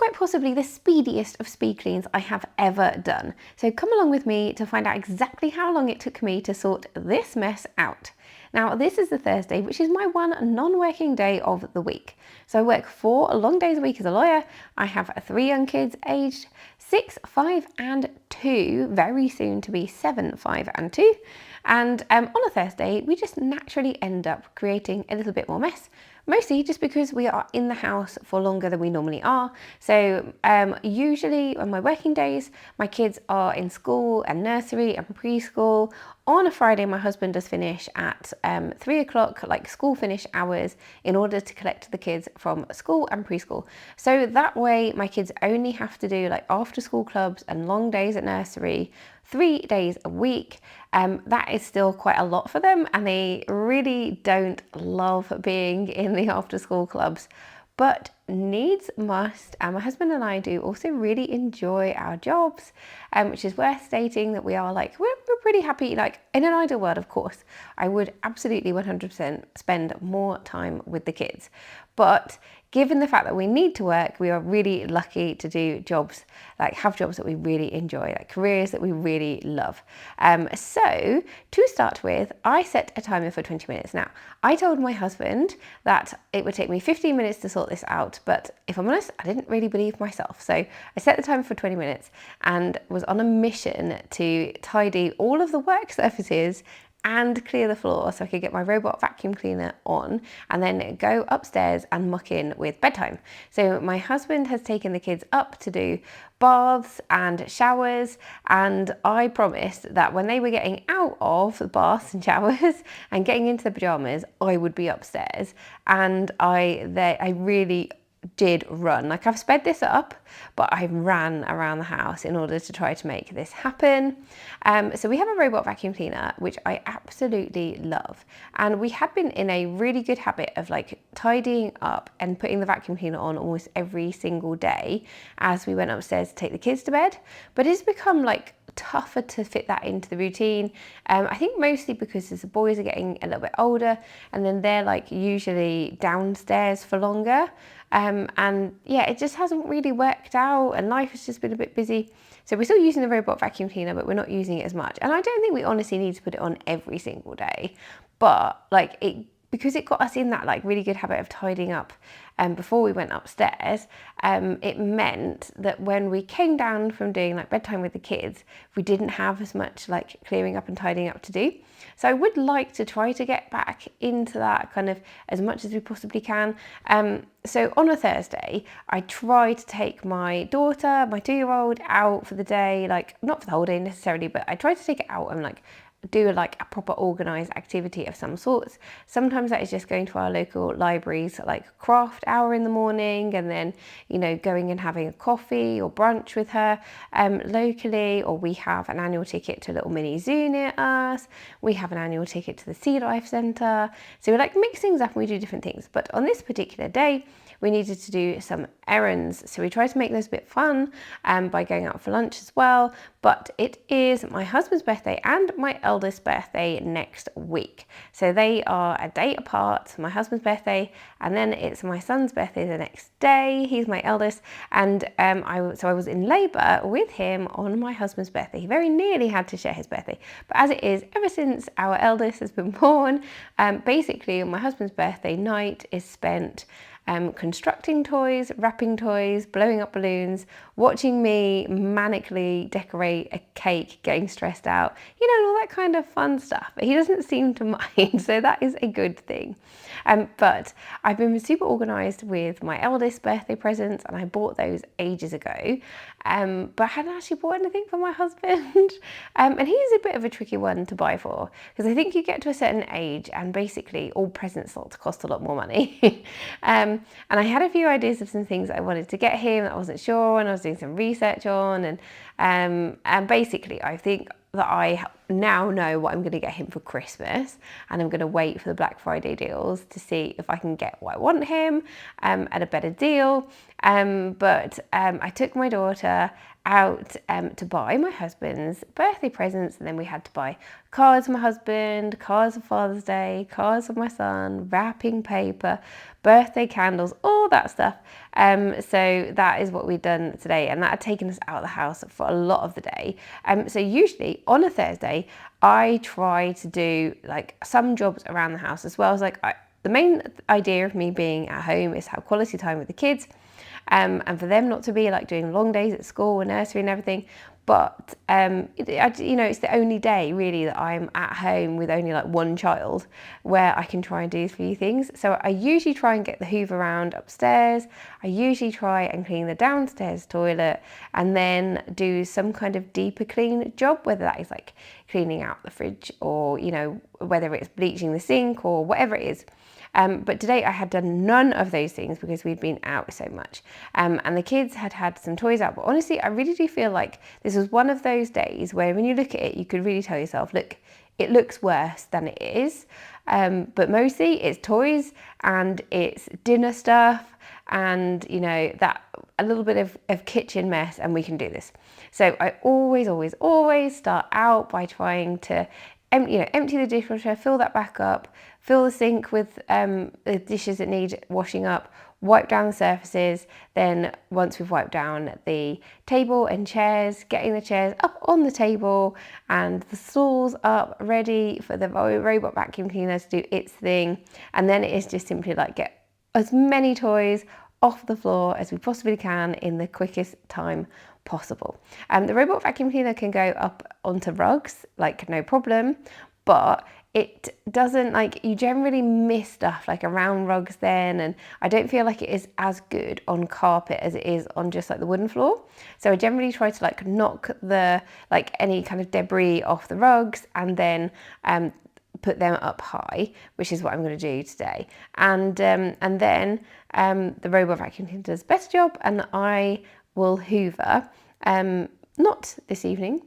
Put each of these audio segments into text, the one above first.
quite possibly the speediest of speed cleans I have ever done. So come along with me to find out exactly how long it took me to sort this mess out. Now, this is the Thursday, which is my one non-working day of the week. So I work 4 long days a week as a lawyer. I have 3 young kids aged 6, 5 and 2, very soon to be 7, 5 and 2. And on a Thursday, we just naturally end up creating a little bit more mess. Mostly just because we are in the house for longer than we normally are. So usually on my working days, my kids are in school and nursery and preschool. On a Friday, my husband does finish at 3 o'clock, like school finish hours, in order to collect the kids from school and preschool. So that way my kids only have to do like after school clubs and long days at nursery 3 days a week. That is still quite a lot for them, and they really don't love being in the after school clubs, but needs must. And my husband and I do also really enjoy our jobs, which is worth stating that we are like, we're pretty happy. Like in an ideal world, of course, I would absolutely 100% spend more time with the kids. But given the fact that we need to work, we are really lucky to do jobs, like have jobs that we really enjoy, like careers that we really love. So to start with, I set a timer for 20 minutes. Now, I told my husband that it would take me 15 minutes to sort this out, but if I'm honest, I didn't really believe myself. So I set the timer for 20 minutes and was on a mission to tidy all of the work surfaces and clear the floor so I could get my robot vacuum cleaner on and then go upstairs and muck in with bedtime. So my husband has taken the kids up to do baths and showers, and I promised that when they were getting out of the baths and showers and getting into the pajamas, I would be upstairs. And I really did run. Like I've sped this up, but I ran around the house in order to try to make this happen. So we have a robot vacuum cleaner, which I absolutely love. And we had been in a really good habit of like tidying up and putting the vacuum cleaner on almost every single day as we went upstairs to take the kids to bed. But it's become like tougher to fit that into the routine. I think mostly because as the boys are getting a little bit older, and then they're like usually downstairs for longer. And yeah, it just hasn't really worked out, and life has just been a bit busy. So we're still using the robot vacuum cleaner, but we're not using it as much. And I don't think we honestly need to put it on every single day, but like because it got us in that like really good habit of tidying up before we went upstairs, it meant that when we came down from doing like bedtime with the kids, we didn't have as much like clearing up and tidying up to do. So I would like to try to get back into that kind of as much as we possibly can. So on a Thursday, I try to take my daughter, my 2-year-old, out for the day, like not for the whole day necessarily, but I try to take it out and like do like a proper organised activity of some sorts. Sometimes that is just going to our local libraries, like craft hour in the morning, and then, you know, going and having a coffee or brunch with her locally, or we have an annual ticket to a little mini zoo near us. We have an annual ticket to the Sea Life Centre. So we like mix things up and we do different things. But on this particular day, we needed to do some errands. So we tried to make those a bit fun by going out for lunch as well. But it is my husband's birthday and my eldest birthday next week. So they are a day apart, my husband's birthday, and then it's my son's birthday the next day. He's my eldest. And I was in labour with him on my husband's birthday. He very nearly had to share his birthday. But as it is, ever since our eldest has been born, basically my husband's birthday night is spent constructing toys, wrapping toys, blowing up balloons, watching me manically decorate a cake, getting stressed out, you know, and all that kind of fun stuff. But he doesn't seem to mind, so that is a good thing. But I've been super organised with my eldest birthday presents, and I bought those ages ago, but I hadn't actually bought anything for my husband. And he's a bit of a tricky one to buy for, because I think you get to a certain age and basically all presents start to cost a lot more money. And I had a few ideas of some things I wanted to get him that I wasn't sure, and I was doing some research on, and basically I think that I now know what I'm going to get him for Christmas, and I'm going to wait for the Black Friday deals to see if I can get what I want him at a better deal. But I took my daughter out to buy my husband's birthday presents, and then we had to buy cards for my husband, cards for Father's Day, cards for my son, wrapping paper, birthday candles, all that stuff. So that is what we've done today, and that had taken us out of the house for a lot of the day. So usually on a Thursday, I try to do like some jobs around the house as well as the main idea of me being at home is have quality time with the kids. And for them not to be like doing long days at school and nursery and everything. But, it's the only day really that I'm at home with only like one child where I can try and do a few things. So I usually try and get the hoover round upstairs. I usually try and clean the downstairs toilet and then do some kind of deeper clean job, whether that is like cleaning out the fridge or, whether it's bleaching the sink or whatever it is. But today I had done none of those things because we'd been out so much. And the kids had some toys out. But honestly, I really do feel like this was one of those days where when you look at it, you could really tell yourself, look, it looks worse than it is. But mostly it's toys and it's dinner stuff and, that a little bit of kitchen mess, and we can do this. So I always start out by trying to empty the dishwasher, fill that back up, fill the sink with the dishes that need washing up, wipe down the surfaces. Then once we've wiped down the table and chairs, getting the chairs up on the table and the stools up ready for the robot vacuum cleaner to do its thing. And then it is just simply like get as many toys off the floor as we possibly can in the quickest time possible. The robot vacuum cleaner can go up onto rugs, like no problem, but it doesn't, like, you generally miss stuff like around rugs then, and I don't feel like it is as good on carpet as it is on just like the wooden floor. So I generally try to like knock the any kind of debris off the rugs and then put them up high, which is what I'm going to do today. And then the robot vacuum cleaner does a better job, and I will hoover. Not this evening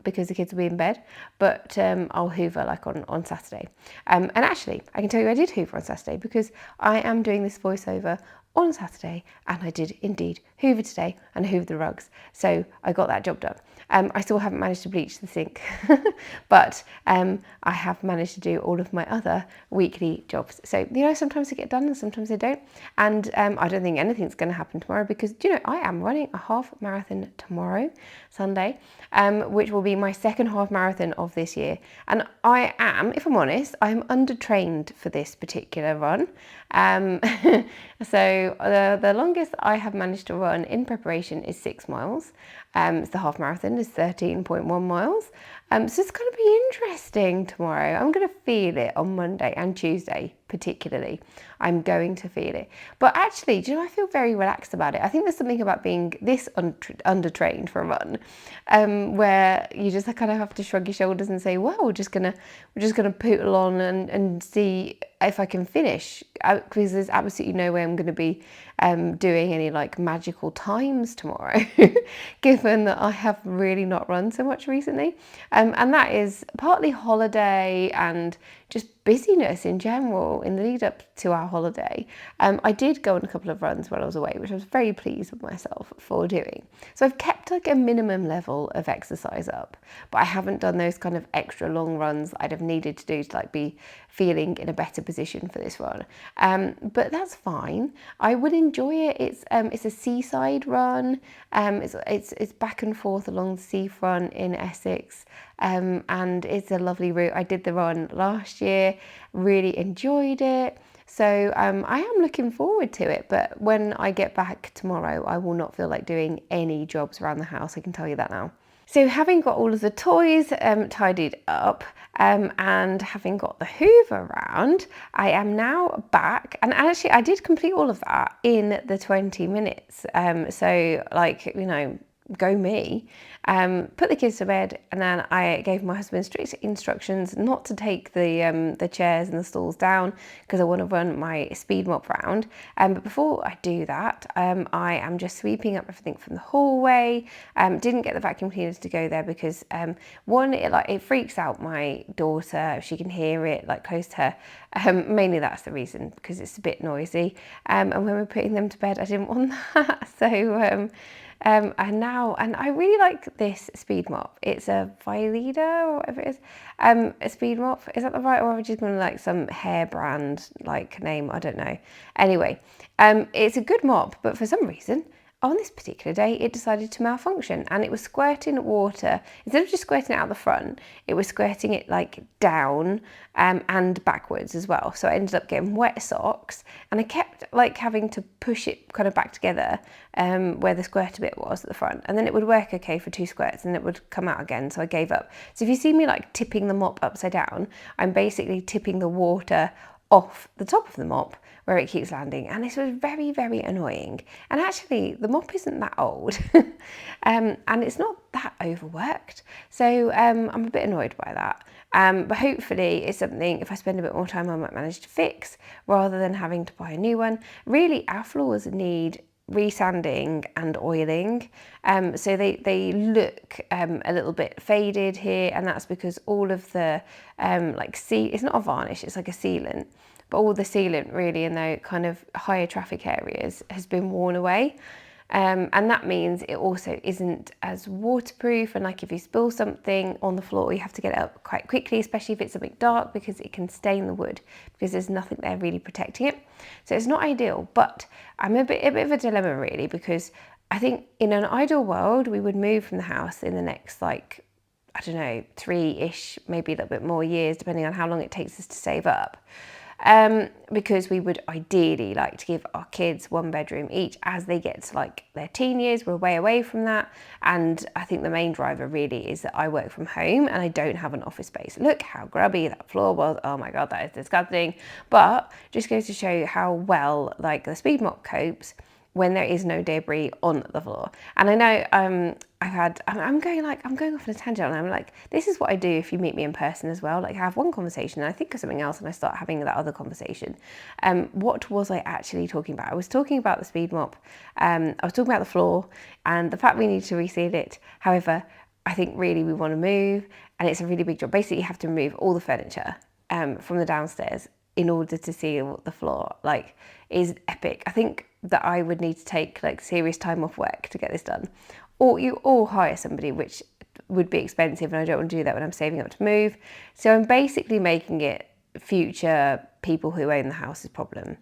because the kids will be in bed, but I'll hoover like on Saturday. And actually, I can tell you I did hoover on Saturday because I am doing this voiceover on Saturday, and I did indeed hoover today and hoover the rugs. So I got that job done. I still haven't managed to bleach the sink, but I have managed to do all of my other weekly jobs. So, sometimes they get done and sometimes they don't. And I don't think anything's going to happen tomorrow because, I am running a half marathon tomorrow, Sunday, which will be my second half marathon of this year. And I am, if I'm honest, I'm undertrained for this particular run. So the longest I have managed to run in preparation is 6 miles. The half marathon is 13.1 miles. So it's going to be interesting tomorrow. I'm going to feel it on Monday and Tuesday, particularly. I'm going to feel it. But actually, I feel very relaxed about it. I think there's something about being this undertrained for a run, where you just kind of have to shrug your shoulders and say, well, we're just gonna poodle on and see if I can finish, because there's absolutely no way I'm going to be doing any like magical times tomorrow, given that I have really not run so much recently. And that is partly holiday and just busyness in general in the lead up to our holiday. I did go on a couple of runs while I was away, which I was very pleased with myself for doing. So I've kept like a minimum level of exercise up, but I haven't done those kind of extra long runs I'd have needed to do to like be feeling in a better position for this run. But that's fine. I would enjoy it. It's a seaside run. It's back and forth along the seafront in Essex. And it's a lovely route. I did the run last year, really enjoyed it. So I am looking forward to it, but when I get back tomorrow, I will not feel like doing any jobs around the house, I can tell you that now. So having got all of the toys tidied up and having got the hoover around, I am now back, and actually I did complete all of that in the 20 minutes. So go me. Put the kids to bed, and then I gave my husband strict instructions not to take the chairs and the stools down because I want to run my speed mop round. But before I do that, I am just sweeping up everything from the hallway. Didn't get the vacuum cleaners to go there because one, it freaks out my daughter if she can hear it like close to her. Mainly that's the reason, because it's a bit noisy. And when we're putting them to bed, I didn't want that. So and I really like this speed mop. It's a Vileda or whatever it is. A speed mop, is that the right, or have I just gone like some hair brand like name? I don't know. Anyway, it's a good mop, but for some reason on this particular day it decided to malfunction, and it was squirting water. Instead of just squirting it out the front, it was squirting it like down and backwards as well. So I ended up getting wet socks, and I kept like having to push it kind of back together where the squirter bit was at the front, and then it would work okay for 2 squirts and it would come out again. So I gave up. So if you see me like tipping the mop upside down, I'm basically tipping the water off the top of the mop where it keeps landing, and this was very, very annoying. And actually the mop isn't that old and it's not that overworked, so I'm a bit annoyed by that. But hopefully it's something, if I spend a bit more time, I might manage to fix rather than having to buy a new one. Really, our floors need resanding and oiling, so they look a little bit faded here, and that's because all of the it's not a varnish, it's like a sealant, but all the sealant really in the kind of higher traffic areas has been worn away. And that means it also isn't as waterproof, and like if you spill something on the floor, you have to get it up quite quickly, especially if it's something dark, because it can stain the wood because there's nothing there really protecting it. So it's not ideal, but I'm a bit of a dilemma really, because I think in an ideal world we would move from the house in the next I don't know, 3-ish, maybe a little bit more years, depending on how long it takes us to save up. Because we would ideally like to give our kids 1 bedroom each as they get to like their teen years. We're way away from that, and I think the main driver really is that I work from home and I don't have an office space. Look how grubby that floor was. Oh my god, that is disgusting. But just goes to show you how well like the speed mop copes when there is no debris on the floor. And I know I'm going off on a tangent, and I'm like, this is what I do if you meet me in person as well. Like, I have one conversation and I think of something else and I start having that other conversation. What was I actually talking about? I was talking about the speed mop. I was talking about the floor and the fact we need to reseal it. However, I think really we want to move, and it's a really big job. Basically, you have to remove all the furniture from the downstairs in order to seal the floor. Like, is epic. I think that I would need to take like serious time off work to get this done, or hire somebody, which would be expensive, and I don't want to do that when I'm saving up to move. So I'm basically making it future people who own the house's problem.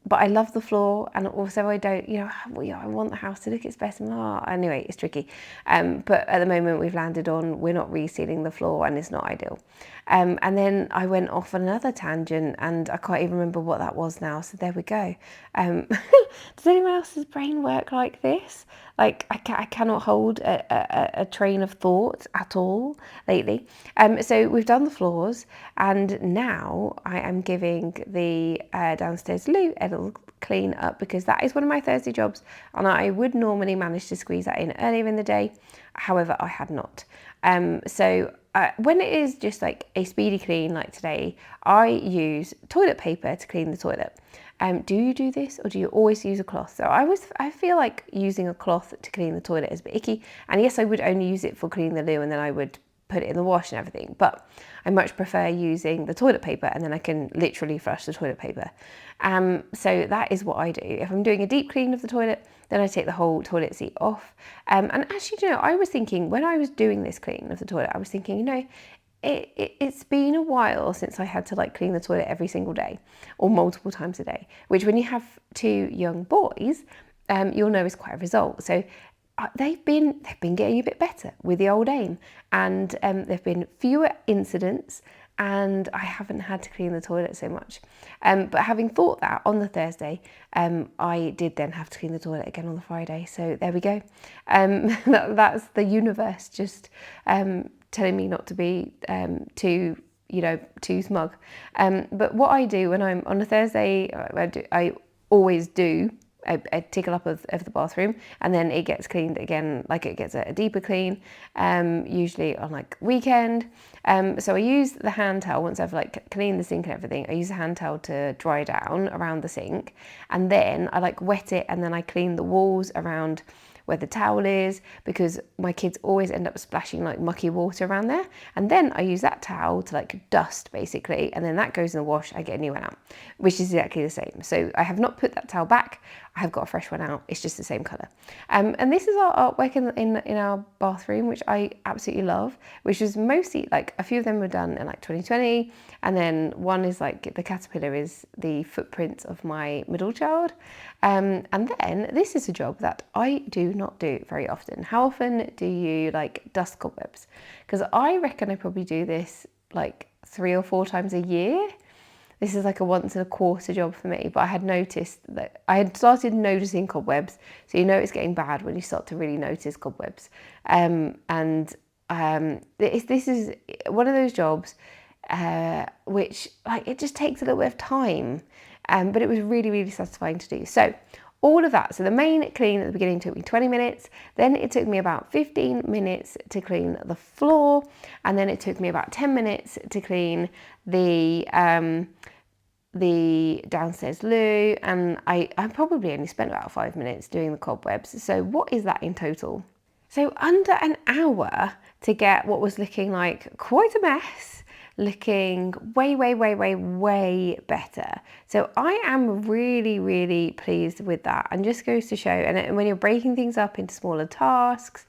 But I love the floor, and also I don't, I want the house to look its best. Anyway, it's tricky. But at the moment we've landed on we're not resealing the floor, and it's not ideal. And then I went off on another tangent, and I can't even remember what that was now. So there we go. Does anyone else's brain work like this? Like I cannot hold a train of thought at all lately. So we've done the floors, and now I am giving the downstairs loo a little clean up, because that is one of my Thursday jobs, and I would normally manage to squeeze that in earlier in the day. However, I had not. So when it is just like a speedy clean like today, I use toilet paper to clean the toilet. Do you do this, or do you always use a cloth? So I feel like using a cloth to clean the toilet is a bit icky. And yes, I would only use it for cleaning the loo, and then I would put it in the wash and everything. But I much prefer using the toilet paper, and then I can literally flush the toilet paper. So that is what I do. If I'm doing a deep clean of the toilet, then I take the whole toilet seat off. And actually, I was thinking when I was doing this clean of the toilet, I was thinking, it's been a while since I had to like clean the toilet every single day or multiple times a day, which when you have 2 young boys, you'll know is quite a result. So they've been getting a bit better with the old aim, and there've been fewer incidents, and I haven't had to clean the toilet so much. But having thought that on the Thursday, I did then have to clean the toilet again on the Friday. So there we go. That's the universe just telling me not to be too smug. But what I do when I'm on a Thursday, I always do a tickle up of the bathroom, and then it gets cleaned again, like it gets a deeper clean, usually on like weekend. So I use the hand towel once I've like cleaned the sink and everything. I use the hand towel to dry down around the sink, and then I like wet it, and then I clean the walls around where the towel is, because my kids always end up splashing like mucky water around there. And then I use that towel to like dust basically, and then that goes in the wash. I get a new one out, which is exactly the same. So I have not put that towel back. I have got a fresh one out. It's just the same colour. And this is our artwork in our bathroom, which I absolutely love, which is mostly like a few of them were done in like 2020. And then one is like the caterpillar is the footprints of my middle child. And then this is a job that I do not do very often. How often do you like dust cobwebs? Because I reckon I probably do this like 3 or 4 times a year. This is like a once in a quarter job for me, but I had noticed that I had started noticing cobwebs. So you know it's getting bad when you start to really notice cobwebs. This is one of those jobs which like it just takes a little bit of time, but it was really, really satisfying to do. So all of that. So the main clean at the beginning took me 20 minutes. Then it took me about 15 minutes to clean the floor. And then it took me about 10 minutes to clean the downstairs loo. And I probably only spent about 5 minutes doing the cobwebs. So what is that in total? So under an hour to get what was looking like quite a mess looking way, way, way, way, way better. So I am really, really pleased with that, and just goes to show, and when you're breaking things up into smaller tasks,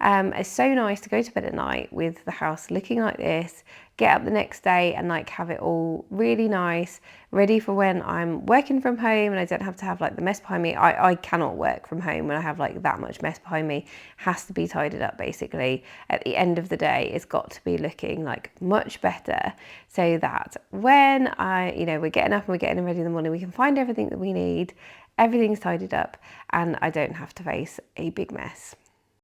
it's so nice to go to bed at night with the house looking like this, get up the next day and like have it all really nice, ready for when I'm working from home and I don't have to have like the mess behind me. I cannot work from home when I have like that much mess behind me. Has to be tidied up basically. At the end of the day, it's got to be looking like much better, so that when we're getting up and we're getting ready in the morning, we can find everything that we need, everything's tidied up, and I don't have to face a big mess.